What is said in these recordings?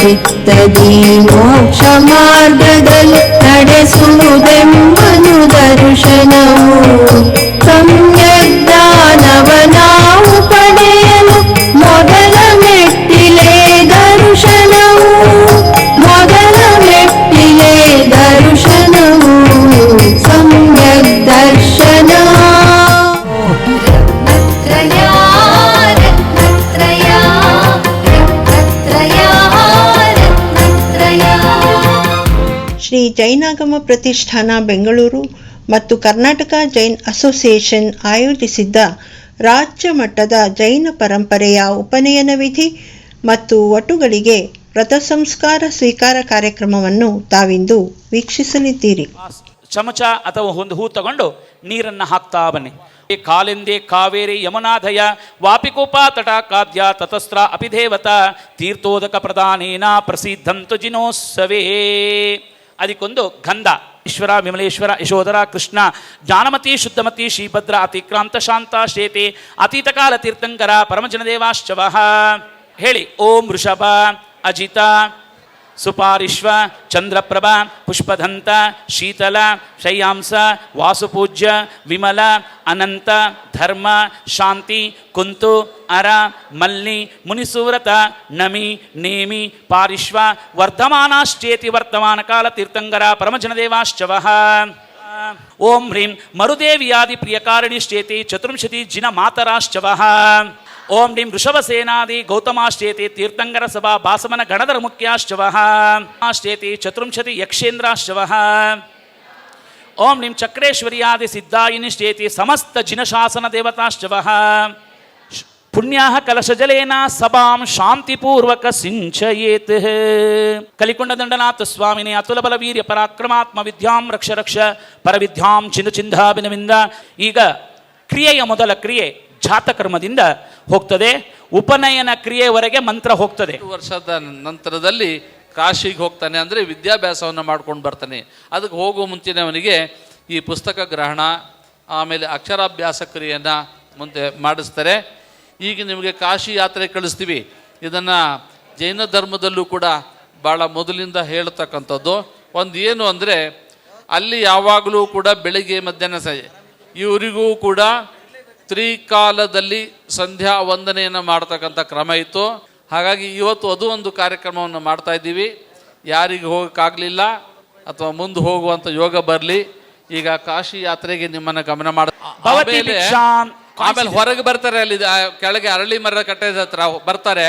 ಚಿತ್ತದಿ ಮೋಕ್ಷ ಮಾರ್ಗದಲ್ಲಿ ನಡೆಸುವುದೆಂಬನು ದರ್ಶನವು. ಸಮ್ಯಕ್ ಜ್ಞಾನವ ನಾವು ಪಡೆಯಲು ಮೊದಲ ಮೆಟ್ಟಿಲೇ ದರ್ಶನವು. ಮೊದಲ ಮೆಟ್ಟಿಲೇ ದರ್ಶನವು ಸಮ್ಯಕ್ ದರ್ಶನ. ಶ್ರೀ ಜೈನಾಗಮ ಪ್ರತಿಷ್ಠಾನ ಬೆಂಗಳೂರು ಮತ್ತು ಕರ್ನಾಟಕ ಜೈನ್ ಅಸೋಸಿಯೇಷನ್ ಆಯೋಜಿಸಿದ್ದ ರಾಜ್ಯ ಮಟ್ಟದ ಜೈನ ಪರಂಪರೆಯ ಉಪನಯನ ವಿಧಿ ಮತ್ತು ವಟುಗಳಿಗೆ ವ್ರತ ಸಂಸ್ಕಾರ ಸ್ವೀಕಾರ ಕಾರ್ಯಕ್ರಮವನ್ನು ತಾವಿಂದು ವೀಕ್ಷಿಸಲಿದ್ದೀರಿ. ಚಮಚ ಅಥವಾ ಒಂದು ಹೂ ತಗೊಂಡು ನೀರನ್ನು ಹಾಕ್ತಾ ಬನ್ನಿ. ಕಾಲೆಂದೇ ಕಾವೇರಿ ಯಮುನಾಧಯ ವಾಪಿಕೋಪ ತಟಾಕಾದ್ಯ ತತಸ್ತ್ರ ಅಪಿದೇವತ ತೀರ್ಥೋದಕ ಪ್ರದಾನೇನ ಪ್ರಸಿದ್ಧಂತು ಜಿನೋತ್ಸವೇ. ಅದಕ್ಕೊಂದು ಗಂಧ ಈಶ್ವರ ವಿಮಲೇಶ್ವರ ಯಶೋಧರ ಕೃಷ್ಣ ಜ್ಞಾನಮತಿ ಶುದ್ಧಮತಿ ಶ್ರೀಭದ್ರ ಅತಿಕ್ರಾಂತ ಶಾಂತ ಶ್ರೇತೆ ಅತೀತಕಾಲ ತೀರ್ಥಂಕರ ಪರಮಜನದೇವಾಶ್ಚವ ಹೇಳಿ. ಓಂ ವೃಷಭ ಅಜಿತ ಸುಪಾರಿಶ್ವ ಚಂದ್ರಪ್ರಭ ಪುಷ್ಪದಂತ ಶೀತಲ ಶಯ್ಯಾಂಸ ವಾಸುಪೂಜ್ಯ ವಿಮಲ ಅನಂತ ಧರ್ಮ ಶಾಂತಿ ಕುಂತು ಅರ ಮಲ್ಲಿ ಮುನಿಸೂರತ ನಮಿ ನೇಮಿ ಪಾರಿಶ್ವ ವರ್ಧಮಾನಾಶ್ಚೇತಿ ವರ್ತಮಾನ ಕಾಲ ತೀರ್ಥಂಕರ ಪರಮಜನದೇವಾಶ್ಚವ. ಓಂ ಹ್ರೀಂ ಮರುದೇವಿಯಾದಿ ಪ್ರಿಯಕಾರಿಣಿಶ್ಚೇತಿ ಚತುರ್ವಿಂಶತಿ ಜಿನ ಮಾತರಾಶ್ಚವ. ಓಂ ಡಿಂ ವೃಷಭಸೇನಾದಿ ಗೌತಮಾಶ್ಚೇತಿ ತೀರ್ಥಂಕರ ಸಭಾ ಭಾಸಮನ ಗಣಧರ ಮುಖ್ಯಾಶ್ಚವ ಆಶ್ಚೇತಿ ಚತುರ್ವಿಂಶತಿ ಯಕ್ಷೇಂದ್ರಾಶ್ಚವ. ಓಂ ಡಿಂ ಚಕ್ರೇಶ್ವರ್ಯಾದಿ ಸಿದ್ಧಾಯಿನಿಶ್ಚೇತಿ ಸಮಸ್ತ ಜಿನಶಾಸನ ದೇವತಾಶ್ಚವ. ಪುಣ್ಯಾಹ ಕಲಶಜಲೇನ ಸಭಾಂ ಶಾಂತಿಪೂರ್ವಕ ಸಿಂಚಯೇತ್. ಕಲಿಕೊಂಡ ದಂಡನಾಥ ಸ್ವಾಮಿನೇ ಅತುಲ ಬಲ ವೀರ್ಯ ಪರಾಕ್ರಮಾತ್ಮ ವಿದ್ಯಾಂ ರಕ್ಷ ರಕ್ಷ ಪರವಿದ್ಯಾಂ ಚಿಂದು ಚಿಂಧಾಭಿನವಿಂದ. ಈಗ ಕ್ರಿಯೆಯ ಮೊದಲ ಕ್ರಿಯೆ ಜಾತಕರ್ಮದಿಂದ ಹೋಗ್ತದೆ. ಉಪನಯನ ಕ್ರಿಯೆವರೆಗೆ ಮಂತ್ರ ಹೋಗ್ತದೆ. ವರ್ಷದ ನಂತರದಲ್ಲಿ ಕಾಶಿಗೆ ಹೋಗ್ತಾನೆ, ಅಂದರೆ ವಿದ್ಯಾಭ್ಯಾಸವನ್ನು ಮಾಡ್ಕೊಂಡು ಬರ್ತಾನೆ. ಅದಕ್ಕೆ ಹೋಗುವ ಮುಂಚೆನೇ ಅವನಿಗೆ ಈ ಪುಸ್ತಕ ಗ್ರಹಣ ಆಮೇಲೆ ಅಕ್ಷರಾಭ್ಯಾಸ ಕ್ರಿಯೆಯನ್ನು ಮುಂದೆ ಮಾಡಿಸ್ತಾರೆ. ಈಗ ನಿಮಗೆ ಕಾಶಿ ಯಾತ್ರೆ ಕಳಿಸ್ತೀವಿ. ಇದನ್ನು ಜೈನ ಧರ್ಮದಲ್ಲೂ ಕೂಡ ಭಾಳ ಮೊದಲಿಂದ ಹೇಳ್ತಕ್ಕಂಥದ್ದು. ಒಂದು ಏನು ಅಂದರೆ ಅಲ್ಲಿ ಯಾವಾಗಲೂ ಕೂಡ ಬೆಳಿಗ್ಗೆ ಮಧ್ಯಾಹ್ನ ಇವರಿಗೂ ಕೂಡ ತ್ರಿಕಾಲದಲ್ಲಿ ಸಂಧ್ಯಾ ವಂದನೆಯನ್ನು ಮಾಡ್ತಕ್ಕಂಥ ಕ್ರಮ ಇತ್ತು. ಹಾಗಾಗಿ ಇವತ್ತು ಅದು ಒಂದು ಕಾರ್ಯಕ್ರಮವನ್ನು ಮಾಡ್ತಾ ಇದ್ದೀವಿ. ಯಾರಿಗೆ ಹೋಗೋಕ್ಕಾಗಲಿಲ್ಲ ಅಥವಾ ಮುಂದೆ ಹೋಗುವಂಥ ಯೋಗ ಬರಲಿ, ಈಗ ಕಾಶಿ ಯಾತ್ರೆಗೆ ನಿಮ್ಮನ್ನು ಗಮನ ಮಾಡ. ಆಮೇಲೆ ಹೊರಗೆ ಬರ್ತಾರೆ, ಅಲ್ಲಿ ಕೆಳಗೆ ಅರಳಿ ಮರ ಕಟ್ಟದ ಹತ್ರ ಬರ್ತಾರೆ.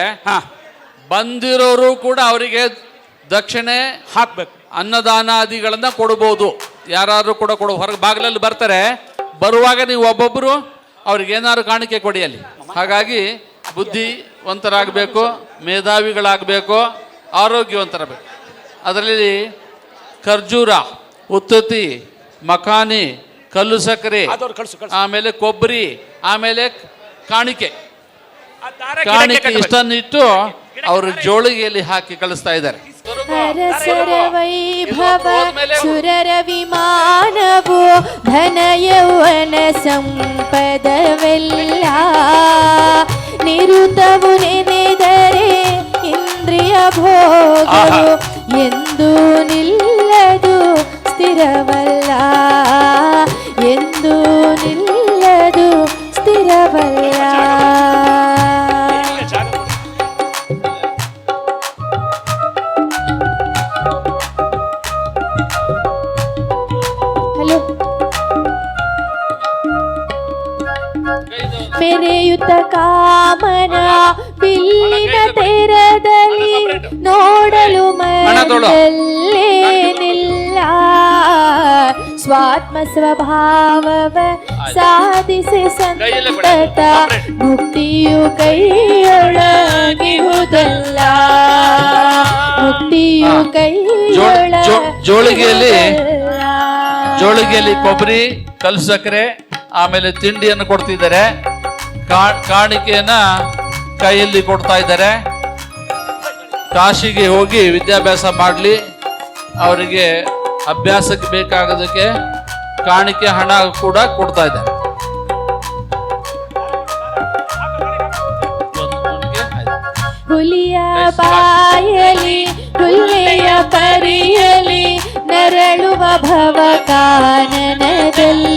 ಬಂದಿರೋರು ಕೂಡ ಅವರಿಗೆ ದಕ್ಷಿಣೆ ಹಾಕ್ಬೇಕು, ಅನ್ನದಾನಾದಿಗಳನ್ನ ಕೊಡ್ಬೋದು. ಯಾರು ಕೂಡ ಹೊರಗೆ ಬಾಗಿಲಲ್ಲಿ ಬರ್ತಾರೆ. ಬರುವಾಗ ನೀವು ಒಬ್ಬೊಬ್ಬರು ಅವ್ರಿಗೇನಾದ್ರು ಕಾಣಿಕೆ ಕೊಡಿ ಅಲ್ಲಿ. ಹಾಗಾಗಿ ಬುದ್ಧಿವಂತರಾಗಬೇಕು, ಮೇಧಾವಿಗಳಾಗಬೇಕು, ಆರೋಗ್ಯವಂತರಾಗಬೇಕು. ಅದರಲ್ಲಿ ಖರ್ಜೂರ, ಉತ್ತುತಿ, ಮಖಾನಿ, ಕಲ್ಲು ಸಕ್ಕರೆ, ಆಮೇಲೆ ಕೊಬ್ಬರಿ, ಆಮೇಲೆ ಕಾಣಿಕೆ ಇಷ್ಟನ್ನಿಟ್ಟು ಅವರು ಜೋಳಿಗೆಯಲ್ಲಿ ಹಾಕಿ ಕಳಿಸ್ತಾ ಇದ್ದಾರೆ. ಹರಸರ ವೈಭವ ಸುರರ ವಿಮಾನವು ಧನ ಯೌವನ ಸಂಪದವೆಲ್ಲ ನಿರುತವು ನೆನೆದರೆ ಇಂದ್ರಿಯ ಭೋಗವು ಎಂದು ನಿಲ್ಲದು ಸ್ಥಿರವಲ್ಲ, ಎಂದು ನಿಲ್ಲದು ಸ್ಥಿರವಲ್ಲ. ಮೆರೆಯುತ್ತ ಕಾಮನ ಬಿಲ್ಲಿನ ತೆರದಲ್ಲಿ ನೋಡಲು ಮನದಲ್ಲೇನಿಲ್ಲ. ಸ್ವಾತ್ಮ ಸ್ವಭಾವವ ಸಾಧಿಸಿ ಸಂತತ ಮುಕ್ತಿಯು ಕೈಯೊಳಗಿರುವುದಲ್ಲ, ಮುಕ್ತಿಯು ಜೋಳಿಗೆಯಲ್ಲಿ ಕೊಬ್ಬರಿ, ಕಲ್ಲು ಸಕ್ಕರೆ, ಆಮೇಲೆ ತಿಂಡಿಯನ್ನು ಕೊಡ್ತಿದ್ದಾರೆ. ಕಾಣಿಕೆಯನ್ನ ಕೈಯಲ್ಲಿ ಕೊಡ್ತಾ ಇದ್ದಾರೆ. ಕಾಶಿಗೆ ಹೋಗಿ ವಿದ್ಯಾಭ್ಯಾಸ ಮಾಡಲಿ, ಅವರಿಗೆ ಅಭ್ಯಾಸಕ್ಕೆ ಬೇಕಾಗೋದಕ್ಕೆ ಕಾಣಿಕೆ ಹಣ ಕೂಡ ಕೊಡ್ತಾ ಇದ್ದಾರೆ. ಹುಲಿಯ ಬಾಯಲಿ ಹುಲ್ಲೆಯ ಪರಿಯಲಿ ನರಳುವ ಭವ ಕಾನನದಲ್ಲಿ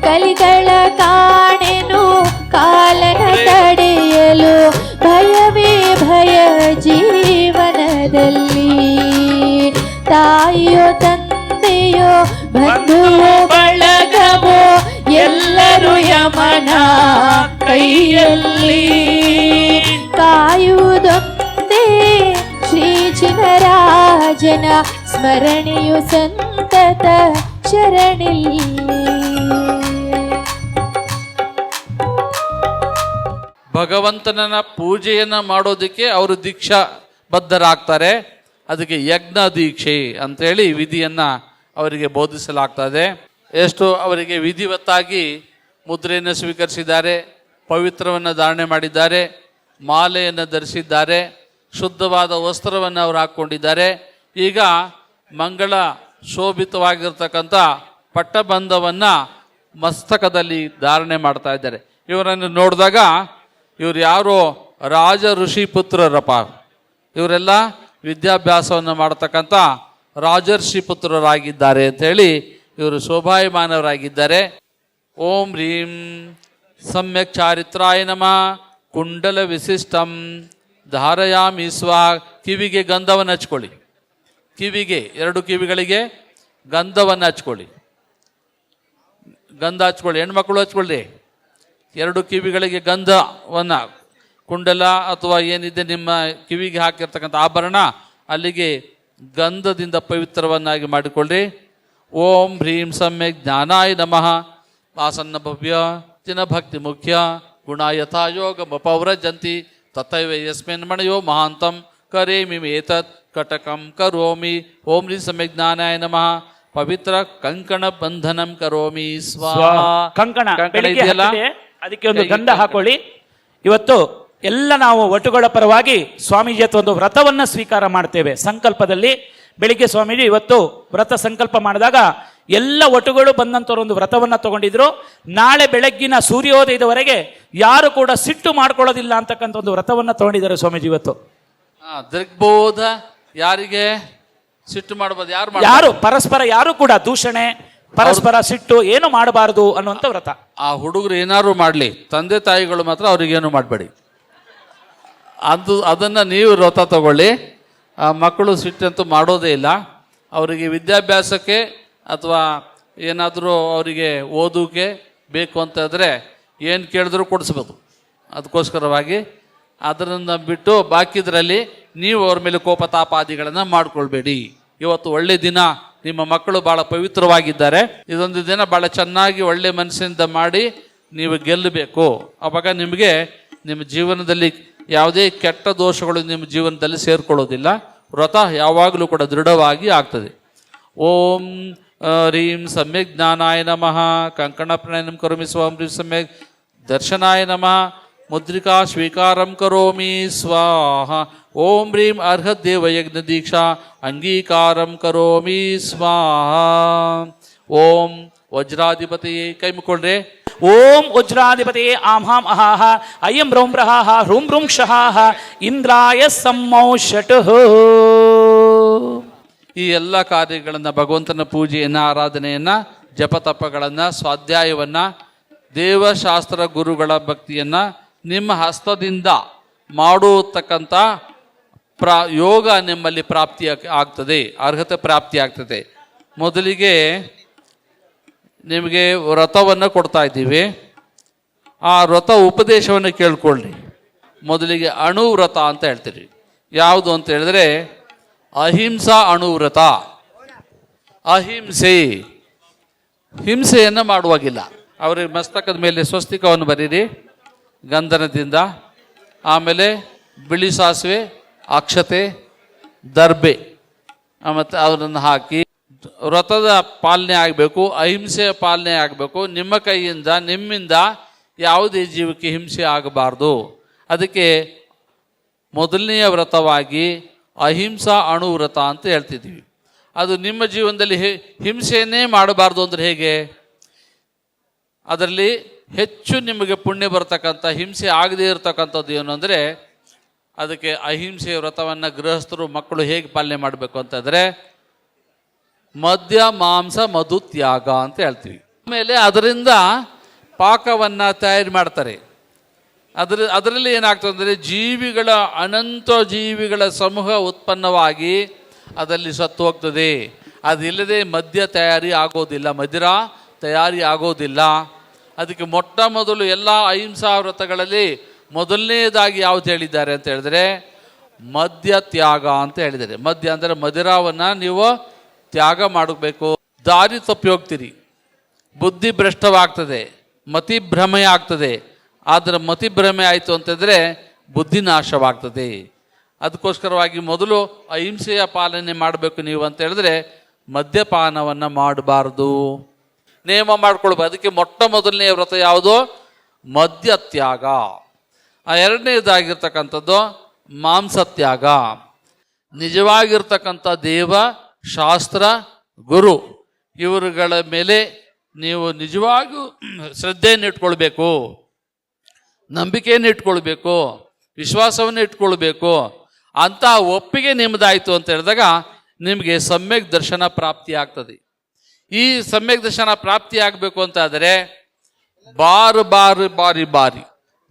ಕಲಿಗಳ ಕಾಣೆನು ಕಾಲನ ತಡೆಯಲು ಭಯವೇ ಭಯ ಜೀವನದಲ್ಲಿ ತಾಯಿಯೋ ತಂದೆಯೋ ಬಂಧುವೋ ಬಳಗವೋ ಎಲ್ಲರೂ ಯಮನ ಕೈಯಲ್ಲಿ ಕಾಯುವುದೊಂದೇ ಶ್ರೀ ಚಿನರಾಜನ ಸ್ಮರಣೆಯು ಸಂತತ ಶರಣಿಲ್ಲಿ. ಭಗವಂತನ ಪೂಜೆಯನ್ನು ಮಾಡೋದಕ್ಕೆ ಅವರು ದೀಕ್ಷಾ ಬದ್ಧರಾಗ್ತಾರೆ. ಅದಕ್ಕೆ ಯಜ್ಞ ದೀಕ್ಷೆ ಅಂತೇಳಿ ವಿಧಿಯನ್ನು ಅವರಿಗೆ ಬೋಧಿಸಲಾಗ್ತದೆ. ಎಷ್ಟು ಅವರಿಗೆ ವಿಧಿವತ್ತಾಗಿ ಮುದ್ರೆಯನ್ನು ಸ್ವೀಕರಿಸಿದ್ದಾರೆ, ಪವಿತ್ರವನ್ನು ಧಾರಣೆ ಮಾಡಿದ್ದಾರೆ, ಮಾಲೆಯನ್ನು ಧರಿಸಿದ್ದಾರೆ, ಶುದ್ಧವಾದ ವಸ್ತ್ರವನ್ನು ಅವರು ಹಾಕ್ಕೊಂಡಿದ್ದಾರೆ. ಈಗ ಮಂಗಳ ಶೋಭಿತವಾಗಿರ್ತಕ್ಕಂಥ ಪಟ್ಟಬಂಧವನ್ನು ಮಸ್ತಕದಲ್ಲಿ ಧಾರಣೆ ಮಾಡ್ತಾ ಇದ್ದಾರೆ. ಇವರನ್ನು ನೋಡಿದಾಗ ಇವರು ಯಾರೋ ರಾಜ ಋಷಿ ಪುತ್ರರಪ್ಪ, ಇವರೆಲ್ಲ ವಿದ್ಯಾಭ್ಯಾಸವನ್ನು ಮಾಡತಕ್ಕಂಥ ರಾಜರ್ಷಿ ಪುತ್ರರಾಗಿದ್ದಾರೆ ಅಂಥೇಳಿ ಇವರು ಶೋಭಾಯಮಾನವರಾಗಿದ್ದಾರೆ. ಓಂ ಹ್ರೀಂ ಸಮ್ಯಕ್ ಚಾರಿತ್ರಾಯ ನಮಃ ಕುಂಡಲ ವಿಶಿಷ್ಟಂ ಧಾರಯಾಮಿ ಸ್ವಾ. ಕಿವಿಗೆ ಗಂಧವನ್ನು ಹಚ್ಕೊಳ್ಳಿ, ಕಿವಿಗೆ 2 ಕಿವಿಗಳಿಗೆ ಗಂಧವನ್ನು ಹಚ್ಕೊಳ್ಳಿ, ಗಂಧ ಹಚ್ಕೊಳ್ಳಿ, ಹೆಣ್ಮಕ್ಳು ಹಚ್ಕೊಳ್ಳಿ. 2 ಕಿವಿಗಳಿಗೆ ಗಂಧವನ್ನು, ಕುಂಡಲ ಅಥವಾ ಏನಿದೆ ನಿಮ್ಮ ಕಿವಿಗೆ ಹಾಕಿರ್ತಕ್ಕಂಥ ಆಭರಣ, ಅಲ್ಲಿಗೆ ಗಂಧದಿಂದ ಪವಿತ್ರವನ್ನಾಗಿ ಮಾಡಿಕೊಳ್ಳ್ರಿ. ಓಂ ಹ್ರೀಂ ಸಮ್ಯಕ್ ಜ್ಞಾನಾಯ ನಮಃ ಆಸನ್ನ ಭವ್ಯ ಚಿನ ಭಕ್ತಿ ಮುಖ್ಯ ಗುಣಾಯಥಾಯೋಗ ಮಪವ್ರಜಂತಿ ತಥೈವ ಯಸ್ಮಿನ್ ಮಣಯೋ ಮಹಾಂತಂ ಕರೇಮಿ ಏತತ್ ಕಟಕಂ ಕರೋಮಿ. ಓಂ ಹ್ರೀಂ ಸಮ್ಯಕ್ ಜ್ಞಾನಾಯ ನಮಃ ಪವಿತ್ರ ಕಂಕಣ ಬಂಧನಂ ಕರೋಮಿ ಸ್ವಾಹಾ. ಕಂಕಣ ಬೆಳಿಗ್ಗೆ ಇದೆಯಲ್ಲ, ಹಾಕಿದೆ, ಅದಕ್ಕೆ ಒಂದು ಗಂಧ ಹಾಕೊಳ್ಳಿ. ಇವತ್ತು ಎಲ್ಲ ನಾವು ಒಟುಗಳ ಪರವಾಗಿ ಸ್ವಾಮೀಜಿ ಹತ್ರ ಒಂದು ವ್ರತವನ್ನ ಸ್ವೀಕಾರ ಮಾಡ್ತೇವೆ. ಸಂಕಲ್ಪದಲ್ಲಿ ಬೆಳಿಗ್ಗೆ ಸ್ವಾಮೀಜಿ ಇವತ್ತು ವ್ರತ ಸಂಕಲ್ಪ ಮಾಡಿದಾಗ ಎಲ್ಲ ಒಟುಗಳು ಬಂದಂತವ್ರು ಒಂದು ವ್ರತವನ್ನ ತಗೊಂಡಿದ್ರು. ನಾಳೆ ಬೆಳಗ್ಗಿನ ಸೂರ್ಯೋದಯದವರೆಗೆ ಯಾರು ಕೂಡ ಸಿಟ್ಟು ಮಾಡ್ಕೊಳ್ಳೋದಿಲ್ಲ ಅಂತಕ್ಕಂಥ ಒಂದು ವ್ರತವನ್ನ ತಗೊಂಡಿದ್ದಾರೆ ಸ್ವಾಮೀಜಿ ಇವತ್ತು. ದೃಗ್ಬೋಧ, ಯಾರಿಗೆ ಸಿಟ್ಟು ಮಾಡಬಹುದು, ಯಾರು ಪರಸ್ಪರ ಯಾರು ಕೂಡ ದೂಷಣೆ, ಪರಸ್ಪರ ಸಿಟ್ಟು ಏನು ಮಾಡಬಾರದು ಅನ್ನುವಂಥ ವ್ರತ. ಆ ಹುಡುಗರು ಏನಾದ್ರು ಮಾಡಲಿ, ತಂದೆ ತಾಯಿಗಳು ಮಾತ್ರ ಅವ್ರಿಗೇನು ಮಾಡಬೇಡಿ. ಅದನ್ನು ನೀವು ವ್ರತ ತಗೊಳ್ಳಿ. ಆ ಮಕ್ಕಳು ಸಿಟ್ಟಂತೂ ಮಾಡೋದೇ ಇಲ್ಲ. ಅವರಿಗೆ ವಿದ್ಯಾಭ್ಯಾಸಕ್ಕೆ ಅಥವಾ ಏನಾದರೂ ಅವರಿಗೆ ಓದೋಕ್ಕೆ ಬೇಕು ಅಂತಂದರೆ ಏನು ಕೇಳಿದ್ರೂ ಕೊಡಿಸ್ಬೋದು. ಅದಕ್ಕೋಸ್ಕರವಾಗಿ ಅದನ್ನು ಬಿಟ್ಟು ಬಾಕಿದ್ರಲ್ಲಿ ನೀವು ಅವ್ರ ಮೇಲೆ ಕೋಪತಾಪಾದಿಗಳನ್ನು ಮಾಡ್ಕೊಳ್ಬೇಡಿ. ಇವತ್ತು ಒಳ್ಳೆ ದಿನ, ನಿಮ್ಮ ಮಕ್ಕಳು ಭಾಳ ಪವಿತ್ರವಾಗಿದ್ದಾರೆ. ಇದೊಂದು ದಿನ ಭಾಳ ಚೆನ್ನಾಗಿ ಒಳ್ಳೆ ಮನಸ್ಸಿಂದ ಮಾಡಿ ನೀವು ಗೆಲ್ಲಬೇಕು. ಆವಾಗ ನಿಮಗೆ ನಿಮ್ಮ ಜೀವನದಲ್ಲಿ ಯಾವುದೇ ಕೆಟ್ಟ ದೋಷಗಳು ನಿಮ್ಮ ಜೀವನದಲ್ಲಿ ಸೇರ್ಕೊಳ್ಳೋದಿಲ್ಲ. ವ್ರತ ಯಾವಾಗಲೂ ಕೂಡ ದೃಢವಾಗಿ ಆಗ್ತದೆ. ಓಂ ಹ್ರೀಂ ಸಮ್ಯಕ್ ಜ್ಞಾನಾಯ ನಮಃ ಕಂಕಣ ಪ್ರಣಯನಂ ಕರೋಮಿ ಸ್ವಾಂ ಹ್ರೀಂ ಸಮ್ಯಕ್ ದರ್ಶನಾಯ ನಮಃ ಮುದ್ರಿಕಾ ಸ್ವೀಕಾರಂ ಕರೋಮಿ ಸ್ವಾಹ. ಓಂ ಹ್ರೀಂ ಅರ್ಹದೇವ ಯಜ್ಞ ದೀಕ್ಷಾ ಅಂಗೀಕಾರಂ ಕರೋಮಿ ಸ್ವಾಹ. ಓಂ ವಜ್ರಾಧಿಪತಿಯೇ, ಕೈ ಮುಕ್ಕೊಳ್ರೆ. ಓಂ ವಜ್ರಾಧಿಪತಿಯೇ ಆಮ್ಹಾಂ ಅಹಾಹ ಅಯಂ ರೌಂ ರಹಾಹ ಹ್ರೂಂ ಹ್ರೂಂ ಕ್ಷಹಾಹ ಇಂದ್ರಾಯ ಸಮ್ಮೌಷಟುಃ. ಈ ಎಲ್ಲ ಕಾರ್ಯಗಳನ್ನು, ಭಗವಂತನ ಪೂಜೆಯನ್ನು, ಆರಾಧನೆಯನ್ನು, ಜಪತಪಗಳನ್ನು, ಸ್ವಾಧ್ಯಾಯವನ್ನು, ದೇವಶಾಸ್ತ್ರ ಗುರುಗಳ ಭಕ್ತಿಯನ್ನು ನಿಮ್ಮ ಹಸ್ತದಿಂದ ಮಾಡತಕ್ಕಂಥ ಯೋಗ ನಿಮ್ಮಲ್ಲಿ ಪ್ರಾಪ್ತಿ ಆಗ್ತದೆ, ಅರ್ಹತೆ ಪ್ರಾಪ್ತಿ ಆಗ್ತದೆ. ಮೊದಲಿಗೆ ನಿಮಗೆ ವ್ರತವನ್ನು ಕೊಡ್ತಾ ಇದ್ದೀವಿ. ಆ ವ್ರತ ಉಪದೇಶವನ್ನು ಕೇಳ್ಕೊಳ್ಳಿ. ಮೊದಲಿಗೆ ಅಣುವ್ರತ ಅಂತ ಹೇಳ್ತೀರಿ. ಯಾವುದು ಅಂತ ಹೇಳಿದ್ರೆ ಅಹಿಂಸಾ ಅಣುವ್ರತ. ಅಹಿಂಸೆ, ಹಿಂಸೆಯನ್ನು ಮಾಡುವಾಗಿಲ್ಲ. ಅವರಿಗೆ ಮಸ್ತಕದ ಮೇಲೆ ಸ್ವಸ್ತಿಕವನ್ನು ಬರೀರಿ ಗಂಧನದಿಂದ. ಆಮೇಲೆ ಬಿಳಿ ಸಾಸಿವೆ, ಅಕ್ಷತೆ, ದರ್ಬೆ ಮತ್ತು ಅವರನ್ನು ಹಾಕಿ ವ್ರತದ ಪಾಲನೆ ಆಗಬೇಕು, ಅಹಿಂಸೆಯ ಪಾಲನೆ ಆಗಬೇಕು. ನಿಮ್ಮ ಕೈಯಿಂದ, ನಿಮ್ಮಿಂದ ಯಾವುದೇ ಜೀವಕ್ಕೆ ಹಿಂಸೆ ಆಗಬಾರ್ದು. ಅದಕ್ಕೆ ಮೊದಲನೆಯ ವ್ರತವಾಗಿ ಅಹಿಂಸಾ ಅಣುವ್ರತ ಅಂತ ಹೇಳ್ತಿದ್ದೀವಿ. ಅದು ನಿಮ್ಮ ಜೀವನದಲ್ಲಿ ಹಿಂಸೆಯನ್ನೇ ಮಾಡಬಾರ್ದು ಅಂದರೆ ಹೇಗೆ? ಅದರಲ್ಲಿ ಹೆಚ್ಚು ನಿಮಗೆ ಪುಣ್ಯ ಬರ್ತಕ್ಕಂಥ, ಹಿಂಸೆ ಆಗದೇ ಇರತಕ್ಕಂಥದ್ದು ಏನು ಅಂದರೆ ಅದಕ್ಕೆ ಅಹಿಂಸೆಯ ವ್ರತವನ್ನು ಗೃಹಸ್ಥರು ಮಕ್ಕಳು ಹೇಗೆ ಪಾಲನೆ ಮಾಡಬೇಕು ಅಂತಂದರೆ ಮದ್ಯ ಮಾಂಸ ಮಧು ತ್ಯಾಗ ಅಂತ ಹೇಳ್ತೀವಿ. ಆಮೇಲೆ ಅದರಿಂದ ಪಾಕವನ್ನು ತಯಾರು ಮಾಡ್ತಾರೆ. ಅದರಲ್ಲಿ ಏನಾಗ್ತದೆ ಅಂದರೆ ಜೀವಿಗಳ ಅನಂತ ಜೀವಿಗಳ ಸಮೂಹ ಉತ್ಪನ್ನವಾಗಿ ಅದರಲ್ಲಿ ಸತ್ತು ಹೋಗ್ತದೆ. ಅದಿಲ್ಲದೆ ಮದ್ಯ ತಯಾರಿ ಆಗೋದಿಲ್ಲ, ಮದಿರಾ ತಯಾರಿ ಆಗೋದಿಲ್ಲ. ಅದಕ್ಕೆ ಮೊಟ್ಟ ಮೊದಲು ಎಲ್ಲ ಅಹಿಂಸಾ ವ್ರತಗಳಲ್ಲಿ ಮೊದಲನೇದಾಗಿ ಯಾವ್ದು ಹೇಳಿದ್ದಾರೆ ಅಂತ ಹೇಳಿದ್ರೆ ಮದ್ಯ ತ್ಯಾಗ ಅಂತ ಹೇಳಿದ್ದಾರೆ. ಮದ್ಯ ಅಂದರೆ ಮದಿರಾವನ್ನು ನೀವು ತ್ಯಾಗ ಮಾಡಬೇಕು. ದಾರಿ ತಪ್ಪಿ ಹೋಗ್ತೀರಿ, ಬುದ್ಧಿ ಭ್ರಷ್ಟವಾಗ್ತದೆ, ಮತಿಭ್ರಮೆ ಆಗ್ತದೆ. ಆದರೆ ಮತಿಭ್ರಮೆ ಆಯಿತು ಅಂತಂದರೆ ಬುದ್ಧಿ ನಾಶವಾಗ್ತದೆ. ಅದಕ್ಕೋಸ್ಕರವಾಗಿ ಮೊದಲು ಅಹಿಂಸೆಯ ಪಾಲನೆ ಮಾಡಬೇಕು ನೀವು ಅಂತ ಹೇಳಿದ್ರೆ ಮದ್ಯಪಾನವನ್ನು ಮಾಡಬಾರ್ದು, ನೇಮ ಮಾಡ್ಕೊಳ್ಬೇಕು. ಅದಕ್ಕೆ ಮೊಟ್ಟ ಮೊದಲನೆಯ ವ್ರತ ಯಾವುದು? ಮದ್ಯ ತ್ಯಾಗ. ಎರಡನೇದಾಗಿರ್ತಕ್ಕಂಥದ್ದು ಮಾಂಸತ್ಯಾಗ. ನಿಜವಾಗಿರ್ತಕ್ಕಂಥ ದೇವ, ಶಾಸ್ತ್ರ, ಗುರು ಇವರುಗಳ ಮೇಲೆ ನೀವು ನಿಜವಾಗಿಯೂ ಶ್ರದ್ಧೆಯನ್ನು ಇಟ್ಕೊಳ್ಬೇಕು, ನಂಬಿಕೆಯನ್ನು ಇಟ್ಕೊಳ್ಬೇಕು, ವಿಶ್ವಾಸವನ್ನು ಇಟ್ಕೊಳ್ಬೇಕು ಅಂತ ಒಪ್ಪಿಗೆ ನಿಮ್ಮದಾಯಿತು ಅಂತ ಹೇಳಿದಾಗ ನಿಮಗೆ ಸಮ್ಯಕ್ ದರ್ಶನ ಪ್ರಾಪ್ತಿ ಆಗ್ತದೆ. ಈ ಸಮ್ಯಕ್ ದರ್ಶನ ಪ್ರಾಪ್ತಿ ಆಗಬೇಕು ಅಂತಾದರೆ ಬಾರಿ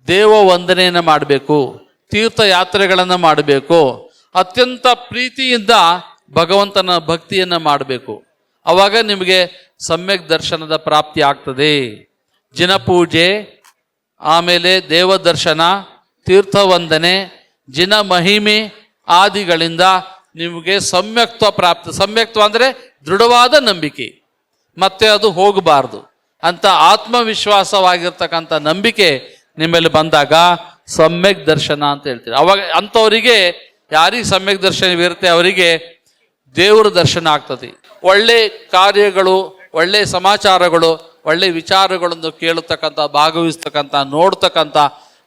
ದೇವ ವಂದನೆಯನ್ನು ಮಾಡಬೇಕು, ತೀರ್ಥಯಾತ್ರೆಗಳನ್ನು ಮಾಡಬೇಕು, ಅತ್ಯಂತ ಪ್ರೀತಿಯಿಂದ ಭಗವಂತನ ಭಕ್ತಿಯನ್ನು ಮಾಡಬೇಕು. ಆವಾಗ ನಿಮಗೆ ಸಮ್ಯಕ್ ದರ್ಶನದ ಪ್ರಾಪ್ತಿ ಆಗ್ತದೆ. ಜಿನಪೂಜೆ, ಆಮೇಲೆ ದೇವದರ್ಶನ, ತೀರ್ಥವಂದನೆ, ಜಿನ ಮಹಿಮೆ ಆದಿಗಳಿಂದ ನಿಮಗೆ ಸಮ್ಯಕ್ತ್ವ ಪ್ರಾಪ್ತಿ. ಸಮ್ಯಕ್ತ್ವ ಅಂದರೆ ದೃಢವಾದ ನಂಬಿಕೆ, ಮತ್ತೆ ಅದು ಹೋಗಬಾರ್ದು ಅಂತ ಆತ್ಮವಿಶ್ವಾಸವಾಗಿರ್ತಕ್ಕಂಥ ನಂಬಿಕೆ ನಿಮ್ಮಲ್ಲಿ ಬಂದಾಗ ಸಮ್ಯಕ್ ದರ್ಶನ ಅಂತ ಹೇಳ್ತೀವಿ. ಅವಾಗ ಅಂಥವರಿಗೆ, ಯಾರಿಗೆ ಸಮ್ಯಕ್ ದರ್ಶನವಿರುತ್ತೆ ಅವರಿಗೆ ದೇವರ ದರ್ಶನ ಆಗ್ತದೆ. ಒಳ್ಳೆ ಕಾರ್ಯಗಳು, ಒಳ್ಳೆ ಸಮಾಚಾರಗಳು, ಒಳ್ಳೆ ವಿಚಾರಗಳನ್ನು ಕೇಳತಕ್ಕಂಥ, ಭಾಗವಹಿಸ್ತಕ್ಕಂಥ, ನೋಡ್ತಕ್ಕಂಥ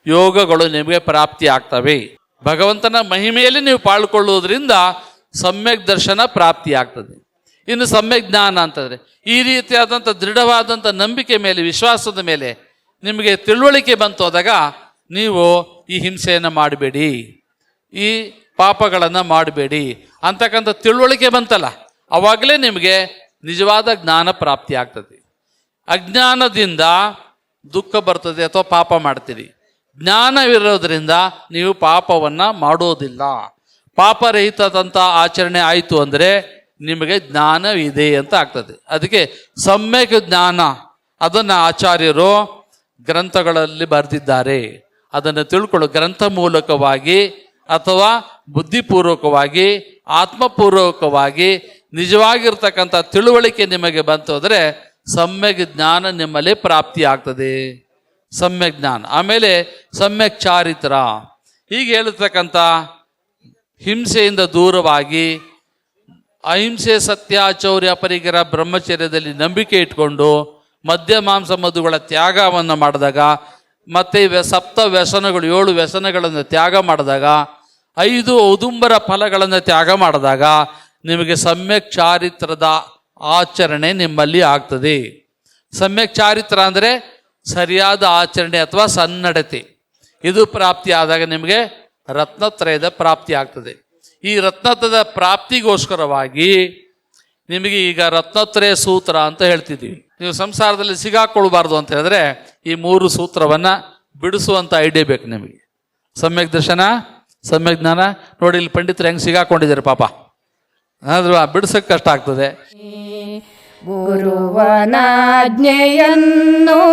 ಯೋಗಗಳು ನಿಮಗೆ ಪ್ರಾಪ್ತಿ ಆಗ್ತವೆ. ಭಗವಂತನ ಮಹಿಮೆಯಲ್ಲಿ ನೀವು ಪಾಲ್ಗೊಳ್ಳುವುದರಿಂದ ಸಮ್ಯಕ್ ದರ್ಶನ ಪ್ರಾಪ್ತಿ ಆಗ್ತದೆ. ಇನ್ನು ಸಮ್ಯಕ್ ಜ್ಞಾನ ಅಂತಂದರೆ ಈ ರೀತಿಯಾದಂಥ ದೃಢವಾದಂಥ ನಂಬಿಕೆ ಮೇಲೆ, ವಿಶ್ವಾಸದ ಮೇಲೆ ನಿಮಗೆ ತಿಳುವಳಿಕೆ ಬಂತು ಹೋದಾಗ ನೀವು ಈ ಹಿಂಸೆಯನ್ನು ಮಾಡಬೇಡಿ, ಈ ಪಾಪಗಳನ್ನು ಮಾಡಬೇಡಿ ಅಂತಕ್ಕಂಥ ತಿಳುವಳಿಕೆ ಬಂತಲ್ಲ, ಆವಾಗಲೇ ನಿಮಗೆ ನಿಜವಾದ ಜ್ಞಾನ ಪ್ರಾಪ್ತಿ ಆಗ್ತದೆ. ಅಜ್ಞಾನದಿಂದ ದುಃಖ ಬರ್ತದೆ ಅಥವಾ ಪಾಪ ಮಾಡ್ತೀರಿ. ಜ್ಞಾನವಿರೋದ್ರಿಂದ ನೀವು ಪಾಪವನ್ನು ಮಾಡೋದಿಲ್ಲ. ಪಾಪರಹಿತದಂಥ ಆಚರಣೆ ಆಯಿತು ಅಂದರೆ ನಿಮಗೆ ಜ್ಞಾನವಿದೆ ಅಂತ ಆಗ್ತದೆ. ಅದಕ್ಕೆ ಸಮ್ಯಕ್ ಜ್ಞಾನ ಅದನ್ನು ಆಚಾರ್ಯರು ಗ್ರಂಥಗಳಲ್ಲಿ ಬರೆದಿದ್ದಾರೆ. ಅದನ್ನು ತಿಳ್ಕೊಳ್ಳೋ ಗ್ರಂಥ ಮೂಲಕವಾಗಿ ಅಥವಾ ಬುದ್ಧಿಪೂರ್ವಕವಾಗಿ, ಆತ್ಮಪೂರ್ವಕವಾಗಿ ನಿಜವಾಗಿರ್ತಕ್ಕಂಥ ತಿಳುವಳಿಕೆ ನಿಮಗೆ ಬಂತು ಅಂದರೆ ಸಮ್ಯಕ್ ಜ್ಞಾನ ನಿಮ್ಮಲ್ಲಿ ಪ್ರಾಪ್ತಿ ಆಗ್ತದೆ. ಸಮ್ಯಕ್ ಜ್ಞಾನ. ಆಮೇಲೆ ಸಮ್ಯಕ್ ಚಾರಿತ್ರ. ಹೀಗೆ ಹೇಳ್ತಕ್ಕಂಥ ಹಿಂಸೆಯಿಂದ ದೂರವಾಗಿ ಅಹಿಂಸೆ, ಸತ್ಯ, ಚೌರ್ಯ, ಪರಿಕರ, ಬ್ರಹ್ಮಚರ್ಯದಲ್ಲಿ ನಂಬಿಕೆ ಇಟ್ಕೊಂಡು ಮದ್ಯ ಮಾಂಸ ಮಧುಗಳ ತ್ಯಾಗವನ್ನು ಮಾಡಿದಾಗ, ಮತ್ತು ಸಪ್ತ ವ್ಯಸನಗಳು, 7 ವ್ಯಸನಗಳನ್ನು ತ್ಯಾಗ ಮಾಡಿದಾಗ, 5 ಔದುಂಬರ ಫಲಗಳನ್ನು ತ್ಯಾಗ ಮಾಡಿದಾಗ ನಿಮಗೆ ಸಮ್ಯಕ್ ಚಾರಿತ್ರದ ಆಚರಣೆ ನಿಮ್ಮಲ್ಲಿ ಆಗ್ತದೆ. ಸಮ್ಯಕ್ ಚಾರಿತ್ರ ಅಂದರೆ ಸರಿಯಾದ ಆಚರಣೆ ಅಥವಾ ಸನ್ನಡತೆ. ಇದು ಪ್ರಾಪ್ತಿ ಆದಾಗ ನಿಮಗೆ ರತ್ನತ್ರಯದ ಪ್ರಾಪ್ತಿ ಆಗ್ತದೆ. ಈ ರತ್ನತ್ರದ ಪ್ರಾಪ್ತಿಗೋಸ್ಕರವಾಗಿ ನಿಮಗೆ ಈಗ ರತ್ನತ್ರಯ ಸೂತ್ರ ಅಂತ ಹೇಳ್ತಿದ್ದೀವಿ. ನೀವು ಸಂಸಾರದಲ್ಲಿ ಸಿಗಾಕೊಳ್ಬಾರ್ದು ಅಂತ ಹೇಳಿದ್ರೆ ಈ 3 ಸೂತ್ರವನ್ನು ಬಿಡಿಸುವಂಥ ಐಡಿಯಾ ಬೇಕು ನಿಮಗೆ. ಸಮ್ಯಕ್ ದರ್ಶನ, ಸಮ್ಯಕ್ ಜ್ಞಾನ. ನೋಡಿ ಇಲ್ಲಿ ಪಂಡಿತರು ಹೆಂಗೆ ಸಿಗಾಕೊಂಡಿದ್ದಾರೆ ಪಾಪ, ಆದ್ರೂ ಬಿಡಿಸೋಕ್ಕೆ ಕಷ್ಟ ಆಗ್ತದೆ. ಗುರುವನಾಜ್ಞೆಯನ್ನು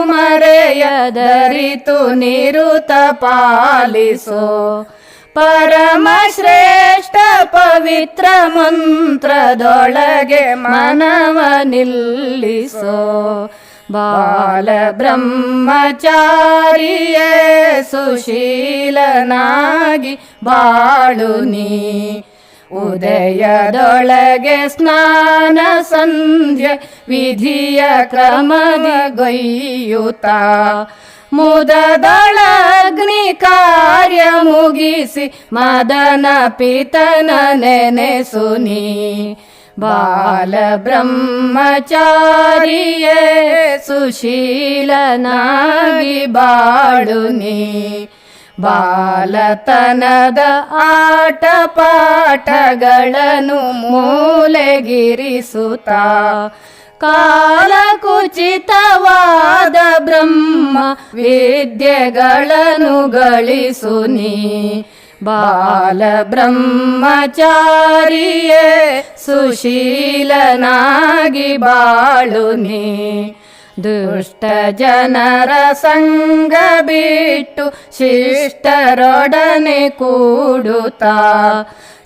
ಮರೆಯದರಿತು ನಿರುತ ಪಾಲಿಸೋ ಪರಮ ಶ್ರೇಷ್ಠ ಪವಿತ್ರ ಮಂತ್ರದೊಳಗೆ ಮನವ ನಿಲ್ಲಿಸೋ. ಬಾಲ ಬ್ರಹ್ಮಚಾರಿಯೇ ಸುಶೀಲನಾಗಿ ಬಾಳು ನೀ. ಉದಯದೊಳಗೆ ಸ್ನಾನ ಸಂಧ್ಯೆ ವಿಧಿಯ ಕ್ರಮದಿಗೈಯುತ. ಮುದದೊಳಗ್ನಿ ಕಾರ್ಯ ಮುಗಿಸಿ ಮದನ ಪಿತನ ನೆನೆಸುನಿ. ಬಾಲ ಬ್ರಹ್ಮಚಾರಿಯೇ ಸುಶೀಲನಾಗಿ ಬಾಳುನಿ. ಬಾಲತನದ ಆಟ ಪಾಠಗಳನ್ನು ಮೂಲೆಗಿರಿಸುತ್ತಾ ಕಾಲ ಕುಚಿತವಾದ ಬ್ರಹ್ಮ ವಿದ್ಯೆಗಳನ್ನು ಗಳಿಸು ನೀ ಬಾಲ ಬ್ರಹ್ಮಚಾರಿಯೇ ಸುಶೀಲನಾಗಿ ಬಾಳು ನೀ ದುಷ್ಟ ಜನರ ಸಂಗ ಬಿಟ್ಟು ಶಿಷ್ಟರೊಡನೆ ಕೂಡುತ್ತಾ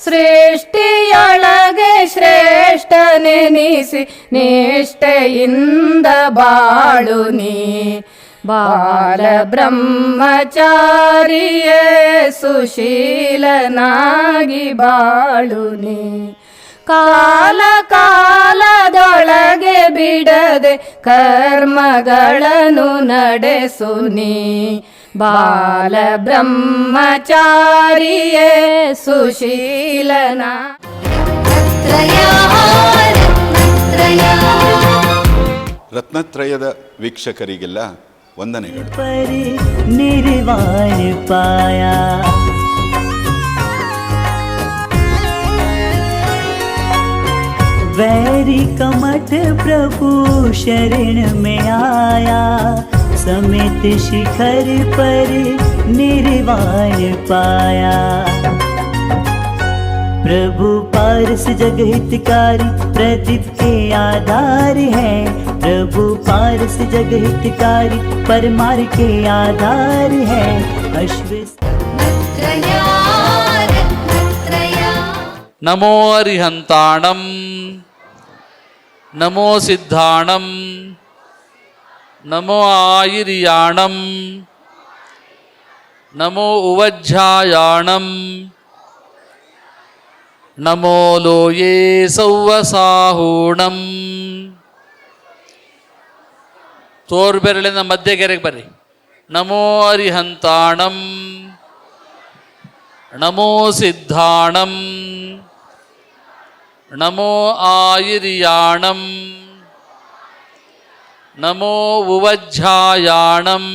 ಸೃಷ್ಟಿಯೊಳಗೆ ಶ್ರೇಷ್ಠನೆನಿಸಿ ನಿಷ್ಠೆಯಿಂದ ಬಾಳು ನೀ ಬಾಲ ಬ್ರಹ್ಮಚಾರಿಯೇ ಸುಶೀಲನಾಗಿ ಬಾಳು ನೀ ಕಾಲ ಕಾಲದೊಳಗೆ ಬಿಡದೆ ಕರ್ಮಗಳನ್ನು ನಡೆಸು ನೀ ಬಾಲ ಬ್ರಹ್ಮಚಾರಿಯೇ ಸುಶೀಲನ ರತ್ನತ್ರಯದ ವೀಕ್ಷಕರಿಗೆಲ್ಲ ವಂದನೆಗಳು. ಪರಿ ನಿರ್ವಾಣ ಪಾಯಾ वैरी कमठ प्रभु शरण में आया समेत शिखर पर निर्वाण पाया प्रभु पारस जग हितकारी प्रदीप के आधार है प्रभु पारस जग हितकारी परमार के आधार है ನಮೋ ಅರಿಹಂತಾಣಂ ನಮೋ ಸಿದ್ಧಾಣಂ ನಮೋ ಆಯಿರಿಯಾಣಂ ನಮೋ ಉವಜ್ಜಾಯಾಣಂ ನಮೋ ಲೋಯೇ ಸೌವಸಾಹೂಣಂ. ತೋರ್ಬೆರಳಿನ ಮಧ್ಯಗೆರೆಗೆ ಬರ್ರಿ. ನಮೋ ಅರಿಹಂತಾಣಂ ನಮೋ ಸಿದ್ಧಾಣಂ ನಮೋ ಆಯಿರಿಯಾಣಂ ನಮೋ ಉವಜ್ಜಾಯಾಣಂ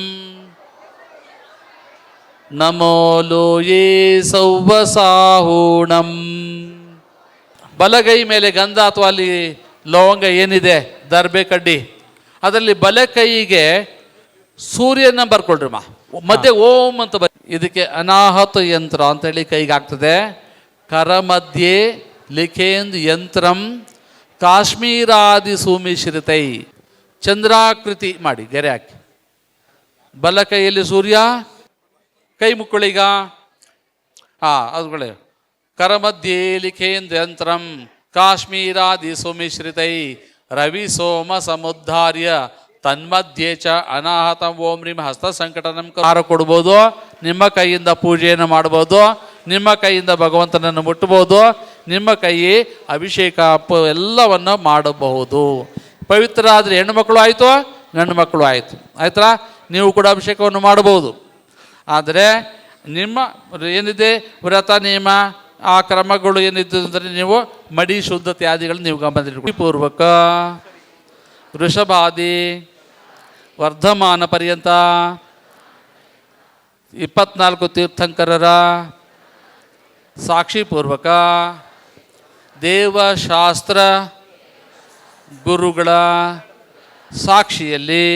ನಮೋ ಲೋಯೇ ಸೌವಸಾಹೂಣಂ. ಬಲಗೈ ಮೇಲೆ ಗಂಧ ಅಥವಾ ಅಲ್ಲಿ ಲವಂಗ ಏನಿದೆ ದರ್ಬೆ ಕಡ್ಡಿ, ಅದರಲ್ಲಿ ಬಲ ಕೈಗೆ ಸೂರ್ಯನ ಬರ್ಕೊಳ್ರಿ ಮಧ್ಯೆ ಓಂ ಅಂತ ಇದಕ್ಕೆ ಅನಾಹತ ಯಂತ್ರ ಅಂತೇಳಿ ಕೈಗೆ ಆಗ್ತದೆ. ಕರ ಮಧ್ಯೆ ಲಿಖೇಂದ್ ಯಂತ್ರಂ ಕಾಶ್ಮೀರಾದಿ ಸುಮಿಶ್ರಿತೈ. ಚಂದ್ರಾಕೃತಿ ಮಾಡಿ ಗೆರೆ ಹಾಕಿ, ಬಲ ಕೈಯಲ್ಲಿ ಸೂರ್ಯ, ಕೈ ಮುಕ್ಕಳಿಗ ಅದುಗಳೇ ಕರ ಮಧ್ಯೆ ಲಿಖೇಂದ್ ಯಂತ್ರಂ ಕಾಶ್ಮೀರಾದಿ ಸುಮಿಶ್ರಿತೈ ರವಿ ಸೋಮ ಸಮುದ್ಧಾರ್ಯ ತನ್ಮಧ್ಯೆ ಚ ಅನಾಹತಂ ಓಂ ರೀಂ ಹಸ್ತ ಸಂಕಟನಂ ಕಾರ ಕೊಡ್ಬೋದು. ನಿಮ್ಮ ಕೈಯಿಂದ ಪೂಜೆಯನ್ನು ಮಾಡ್ಬೋದು, ನಿಮ್ಮ ಕೈಯಿಂದ ಭಗವಂತನನ್ನು ಮುಟ್ಟಬಹುದು, ನಿಮ್ಮ ಕೈ ಅಭಿಷೇಕ ಎಲ್ಲವನ್ನು ಮಾಡಬಹುದು. ಪವಿತ್ರ ಆದರೆ ಹೆಣ್ಣು ಮಕ್ಕಳು ಆಯಿತು, ಗಂಡು ಮಕ್ಕಳು ಆಯಿತು, ಆಯ್ತಾ? ನೀವು ಕೂಡ ಅಭಿಷೇಕವನ್ನು ಮಾಡಬಹುದು. ಆದರೆ ನಿಮ್ಮ ಏನಿದೆ ವ್ರತ ನಿಯಮ ಆ ಕ್ರಮಗಳು ಏನಿದ್ದು ಅಂದರೆ ನೀವು ಮಡಿ ಶುದ್ಧತೆ ಆದಿಗಳು ನೀವು ಗಮನದಲ್ಲಿಟ್ಕೊಳ್ಳಿ. ಪೂರ್ವಕ ವೃಷಭಾದಿ ವರ್ಧಮಾನ ಪರ್ಯಂತ 24 ತೀರ್ಥಂಕರರ ಸಾಕ್ಷಿಪೂರ್ವಕ ದೇವಶಾಸ್ತ್ರ ಗುರುಗಳ ಸಾಕ್ಷಿಯಲ್ಲಿ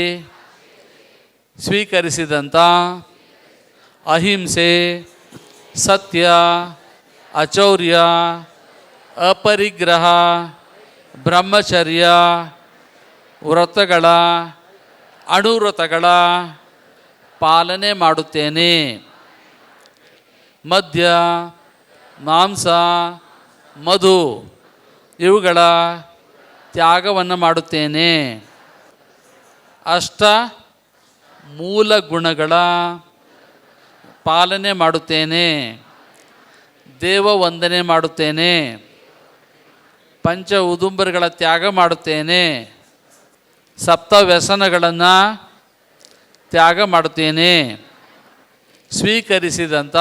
ಸ್ವೀಕರಿಸಿದಂಥ ಅಹಿಂಸೆ, ಸತ್ಯ, ಅಚೌರ್ಯ, ಅಪರಿಗ್ರಹ, ಬ್ರಹ್ಮಚರ್ಯ ವ್ರತಗಳ ಅಣುವ್ರತಗಳ ಪಾಲನೆ ಮಾಡುತ್ತೇನೆ. ಮದ್ಯ, ಮಾಂಸ, ಮಧು ಇವುಗಳ ತ್ಯಾಗವನ್ನು ಮಾಡುತ್ತೇನೆ. ಅಷ್ಟ ಮೂಲ ಗುಣಗಳ ಪಾಲನೆ ಮಾಡುತ್ತೇನೆ. ದೇವ ವಂದನೆ ಮಾಡುತ್ತೇನೆ. ಪಂಚ ಉದುಂಬರಗಳ ತ್ಯಾಗ ಮಾಡುತ್ತೇನೆ. ಸಪ್ತ ವ್ಯಸನಗಳನ್ನು ತ್ಯಾಗ ಮಾಡುತ್ತೇನೆ. ಸ್ವೀಕರಿಸಿದಂಥ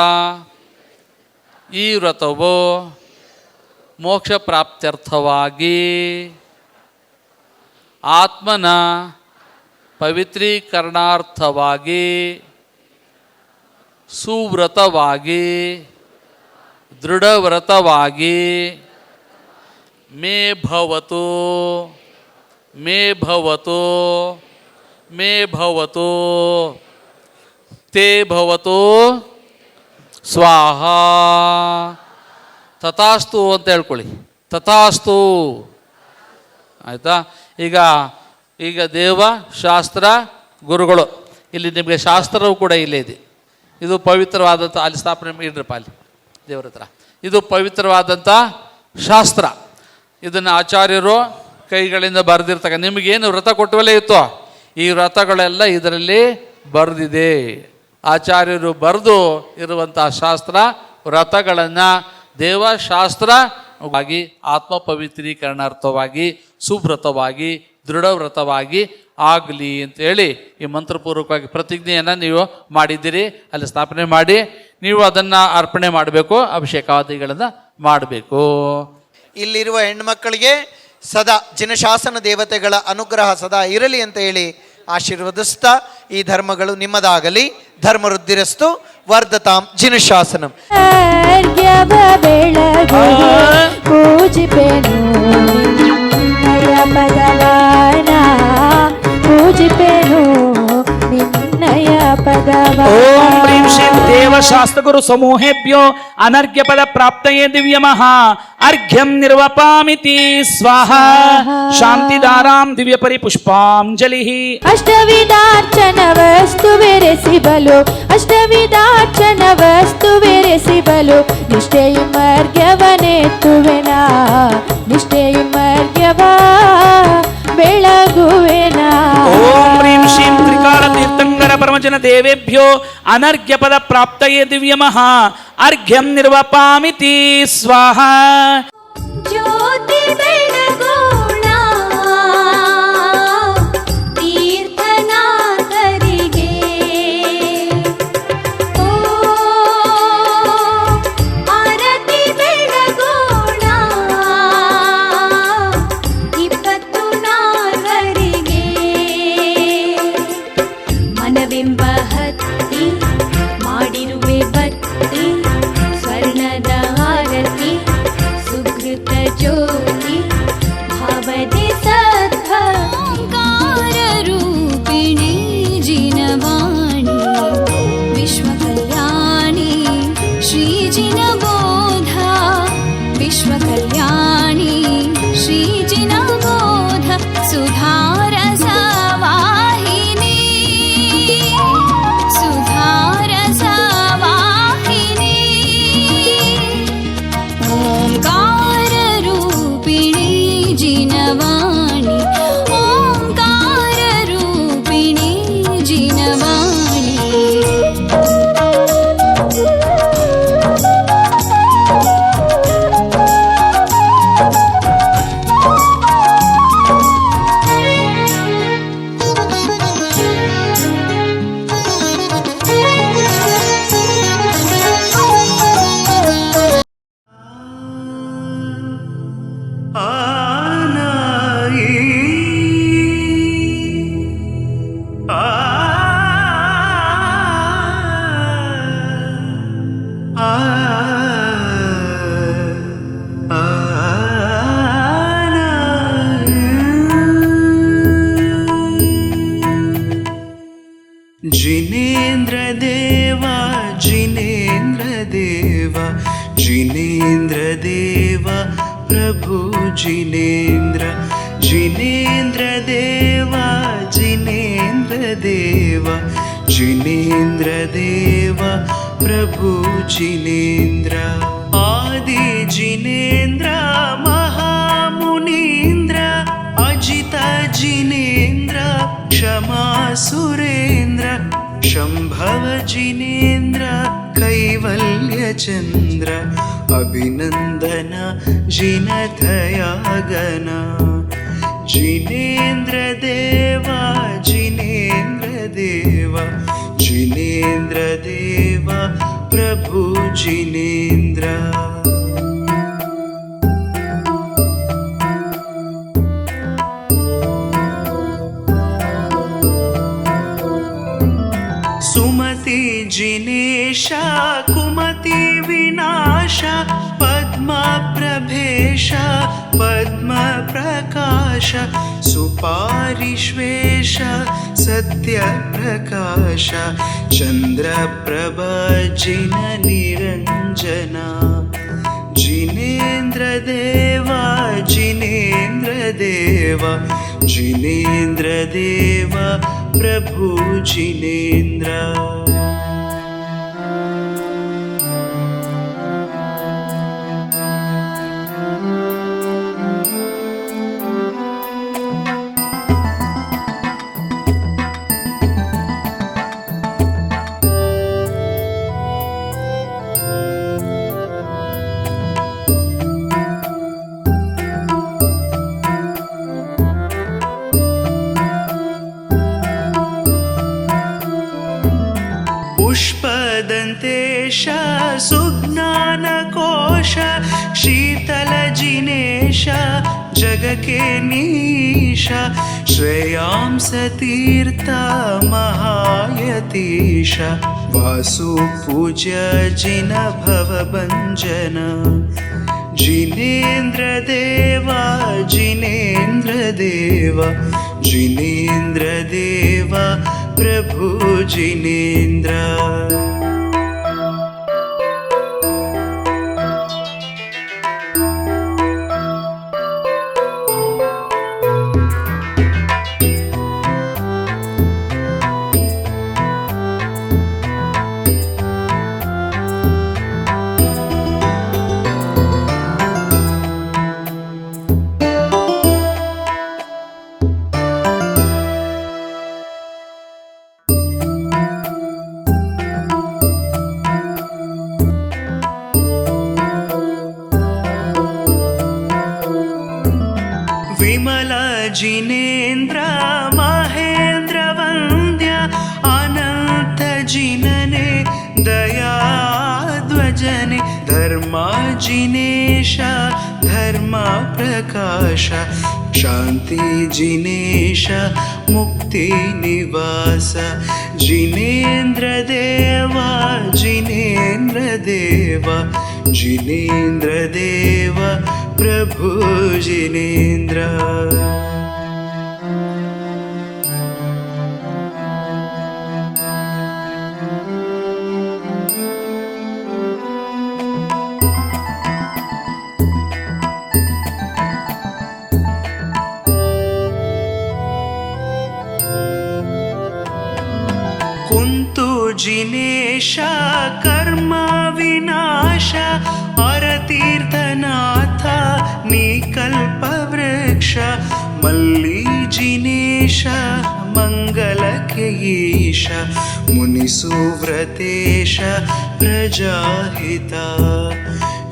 ಈ ವ್ರತವು ಮೋಕ್ಷ ಪ್ರಾಪ್ತ್ಯರ್ಥವಾಗಿ ಆತ್ಮನ ಪವಿತ್ರೀಕರಣಾರ್ಥವಾಗಿ ಸುವ್ರತವಾಗಿ ದೃಢವ್ರತವಾಗಿ ಮೇ ಭವತು ಮೇ ಭವತು ಮೇ ಭವತು ತೇ ಭವತು ಸ್ವಾಹ ತಥಾಸ್ತು ಅಂತ ಹೇಳ್ಕೊಳ್ಳಿ. ತಥಾಸ್ತು ಆಯಿತಾ. ಈಗ ದೇವ ಶಾಸ್ತ್ರ ಗುರುಗಳು, ಇಲ್ಲಿ ನಿಮಗೆ ಶಾಸ್ತ್ರವೂ ಕೂಡ ಇಲ್ಲೇ ಇದೆ. ಇದು ಪವಿತ್ರವಾದಂಥ, ಅಲ್ಲಿ ಸ್ಥಾಪನೆ ಇಡ್ರಪ್ಪ ಅಲ್ಲಿ ದೇವರ ಹತ್ರ. ಇದು ಪವಿತ್ರವಾದಂಥ ಶಾಸ್ತ್ರ. ಇದನ್ನು ಆಚಾರ್ಯರು ಕೈಗಳಿಂದ ಬರೆದಿರ್ತಕ್ಕ, ನಿಮಗೇನು ವ್ರತ ಕೊಟ್ಟವಲ್ಲೇ ಇತ್ತು, ಈ ವ್ರತಗಳೆಲ್ಲ ಇದರಲ್ಲಿ ಬರೆದಿದೆ. ಆಚಾರ್ಯರು ಬರೆದು ಇರುವಂಥ ಶಾಸ್ತ್ರ ವ್ರತಗಳನ್ನು ದೇವಶಾಸ್ತ್ರವಾಗಿ ಆತ್ಮ ಪವಿತ್ರೀಕರಣಾರ್ಥವಾಗಿ ಸುವ್ರತವಾಗಿ ದೃಢವ್ರತವಾಗಿ ಆಗಲಿ ಅಂತೇಳಿ ಈ ಮಂತ್ರಪೂರ್ವಕವಾಗಿ ಪ್ರತಿಜ್ಞೆಯನ್ನು ನೀವು ಮಾಡಿದ್ದೀರಿ. ಅಲ್ಲಿ ಸ್ಥಾಪನೆ ಮಾಡಿ ನೀವು ಅದನ್ನು ಅರ್ಪಣೆ ಮಾಡಬೇಕು, ಅಭಿಷೇಕಾದಿಗಳನ್ನು ಮಾಡಬೇಕು. ಇಲ್ಲಿರುವ ಹೆಣ್ಮಕ್ಕಳಿಗೆ ಸದಾ ಜಿನಶಾಸನ ದೇವತೆಗಳ ಅನುಗ್ರಹ ಸದಾ ಇರಲಿ ಅಂತ ಹೇಳಿ ಆಶೀರ್ವದಿಸ್ತಾ ಈ ಧರ್ಮಗಳು ನಿಮ್ಮದಾಗಲಿ. ಧರ್ಮವೃದ್ಧಿರಸ್ತು ವರ್ಧತಾಂ ಜಿನಶಾಸನಂ. ಪೂಜಿಪೆನು ನಿನ್ನಯ ಪದವಾನ, ಪೂಜಿಪೆನು ನಿನ್ನಯ ಪದವಾನ. ಓಂ ಪ್ರೀಂ ಶ್ರೀ ದೇವಶಾಸ್ತ್ರಗುರು ಸಮೂಹೇಭ್ಯೋ ಅನರ್ಘ್ಯ ಪದ ಪ್ರಾಪ್ತಯೇ ದಿವ್ಯಮಃ ಅರ್ಘ್ಯಂ ನಿರ್ವಪಾಮಿತಿ ಸ್ವಾಹ. ಶಾಂತಿದಾರಾಂ ದಿವ್ಯ ಪರಿಪುಷ್ಪಾಂಜಲಿ. ಅಷ್ಟವಿಧಾರ್ಚನ ವಸ್ತು ಬೆರೆಸಿಬಲು, ಅಷ್ಟವಿಧಾರ್ಚನ ವಸ್ತು ಬೆರೆಸಿಬಲು, ನಿಷ್ಠೆಯುಮರ್ಘ್ಯವನೆತ್ತುವೆನ, ನಿಷ್ಠೆಯುಮರ್ಘ್ಯವ ಬೆಳಗುವೆನ. ಓಂ ಪ್ರೀಂ ಶ್ರೀಂ ತ್ರಿಕಾಲ ತೀರ್ಥಂಕರ ಪರಮಜನ ದೇವೇಭ್ಯೋ ಅನರ್ಘ್ಯ ಪದ ಪ್ರಾಪ್ತಯೇ ದಿವ್ಯಮಃ ಅರ್ಘ್ಯಂ ನಿರ್ವಪಾಮಿತಿ ಸ್ವಾಹ. ಜ್ಯೋತಿ ಬೆಳಗೋಣ ತೀರ್ಥನಾಥರಿಗೆ, ಓ ಆರತಿ ಬೆಳಗೋಣ 24ರಿಗೆ. ಮನವೆಂಬ ಹತ್ತಿ ಮಾಡಿರುವೆ ಬತ್ತಿ, ಸ್ವರ್ಣದ ಆರತಿ ಸುಕೃತ ಜ್ಯೋತಿ ಭಾವದೆ ಸದ್ಭ. ಓಂಕಾರ ರೂಪಿಣಿ ಜಿನವಾಣಿ ವಿಶ್ವಕಲ್ಯಾಣಿ ಶ್ರೀ ಜಿನಬೋಧ, ವಿಶ್ವಕಲ್ಯಾಣಿ ಶ್ರೀ ಜಿನಬೋಧ. ಸುಧಾರಸ ವಾಹಿನಿ, ಸುಧಾರಸ ವಾಹಿನಿ. ಓಂಕಾರ ರೂಪಿಣಿ ಜಿನವಾಣಿ, ಓಂಕಾರ ರೂಪಿಣಿ ಜಿನವಾಣಿ. जिनेन्द्र देवा जिनेन्द्र देवा जिनेन्द्र देवा प्रभु जिनेन्द्र, जिनेन्द्र देवा जिनेन्द्र देवा जिनेन्द्र देवा प्रभु जिनेन्द्र. आदि जिनेन्द्र महामुनीन्द्र अजित जिनेन्द्र क्षमा सुरेन्द्र, शंभव जिनेन्द्र कैवल्य चंद्र अभिनंदन जिनथयागन. जिनेन्द्र देवा जिनेन्द्र देवा जिनेन्द्र देवा प्रभु जिनेन्द्र. सुमति जिनेश कुमति विनाश पद्मप्रभेश पद्मप्रकाश सुपारिश्वेश सत्यप्रकाश चन्द्रप्रभा जिन निरञ्जना जिनेन्द्रदेवा जिनेन्द्रदेवा जिनेन्द्रदेवा प्रभु जिनेन्द्र पुष्पदन्तेश सुज्ञानकोश शीतलजिनेश जगके नीश श्रेयांसतीर्थ महायतीश वासुपूज्य जिन भवभञ्जन जिनेन्द्रदेवा जिनेन्द्रदेवा जिनेन्द्रदेवा प्रभु जिनेन्द्र विमल जिनेन्द्र महेन्द्र वन्द्य अनंत जिनने दयाध्वजने धर्म जिनेश धर्म प्रकाश शांति जिनेश मुक्ति निवास जिनेन्द्र देवा जिनेन्द्र देवा जिनेन्द्र देवा प्रभु जिनेन्द्र कुंतु जिनेश कर्म विनाश और तीर्थनाथ निकल्प वृक्ष मल्ली जिनेश मंगल ईश मुनिसुव्रतेश प्रजाहिता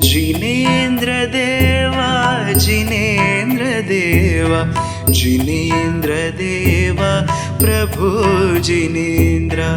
जिनेन्द्र देवा जिनेन्द्र देवा जिनेन्द्र देवा प्रभु जिनेन्द्र